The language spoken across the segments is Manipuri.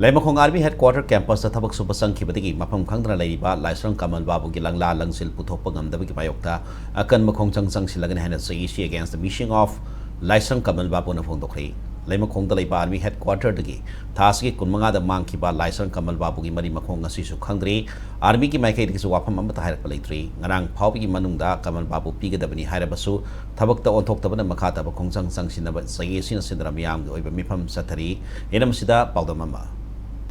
Laimakong Army Headquarter Campus at Tabak Subasang Kibadigi, Mapam Kangdra Laiba, Laisang Kamalbabu Gilangla Langsil Putopagam Dabiki Payokta, Akan Makong Changsang Silagan Hanet Saishi against the mission of Laisang Kamalbabu Nafondokri. Laimakong Laiba Army Headquarter Digi, Taski Kunmanga the Mankiba, Laisang Kamalbabu Marimakong Asisu Kangri, Army Ki Maikay Wapam Amatahar Palatri, Narang Paupi Manunda, Kamalbabu Piga Dabani Harabasu, Tabakta on Toktabana Makata, Bakong Sang Sinaba, Sayasin Sindramiam, the Mipam Satari, Enamsida, Paudamama.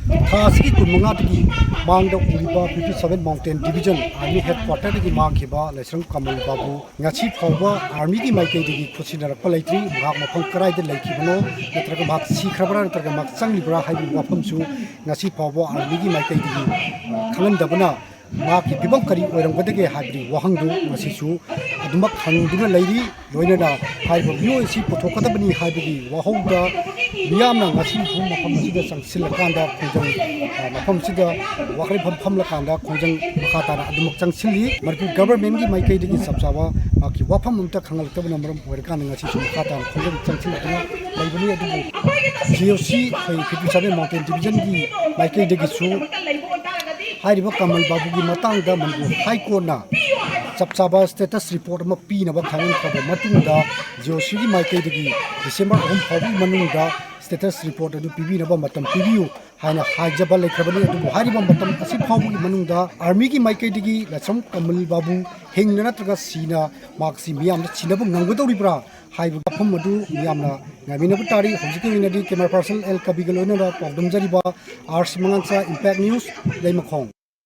Taski Kumangati Mangda Uliba 57 Mountain Division Army Headquarter की मांग के बाद लेसरंग कमलबाबू ngachi phawba army की माइके दगी खुसिनार पलाइत्री भाग मफम कराइ दे लाइकी बनो नत्रग भाग सिखरबरा नत्रग माग चांगलिब्रा हाइबि वाफम सु ngachi phawba army की माइके दगी खलन दबना माग की बिबम करी ओरंगबदगे हाइब्रि वहंदु ngasi su aduma khangduna lairi loinada हाइबो बियो एसी पुथोकदबनि हाइबि वहौदा मियामना ngasi phum मफम सिदा changsilakanda khujang मफम सिदा वाखरे फम लकांदा खुजंग मखाताना अदुमक चंगसिली मणिपुर गवर्नमेंट की माइकई दगी सबसाबा माकी वाफम उमता खंगलतब नमरम ओरकान ngasi सु मखाताना खुजंग चंगसिलतना लाइबनि अदुबु जीओसी 57 माउंटेन डिवीजन की माइकई दगी सु हाइरिबा कमलबाबू की मतांगदा मणिपुर हाई कोर्ट ना सबसाबा स्टेटस रिपोर्ट म पीनबा खांगन खबर मतुंगदा जीओसी की माइकई दगी डिसेंबर 3 फावबी मनुंगदा स्टेटस रिपोर्ट अदु पीबीनबा मतम पीबियु हाइना हाइजबा लेखबनि अदु हारिबा मतम असि फावबी मनुंगदा आर्मी की माइकई दगी लसम कमलबाबू हिंगना नत्रगा सीना मार्क्सी मियाम छिनबु नंगदौरिब्रा हाइबु फम अदु मियामना नामिनबु तारी हजिके विनदी कैमरा पर्सन एल कबिगलोनरा पावदम जरिबा आर्स मंगनसा इंपैक्ट न्यूज लेमखोंग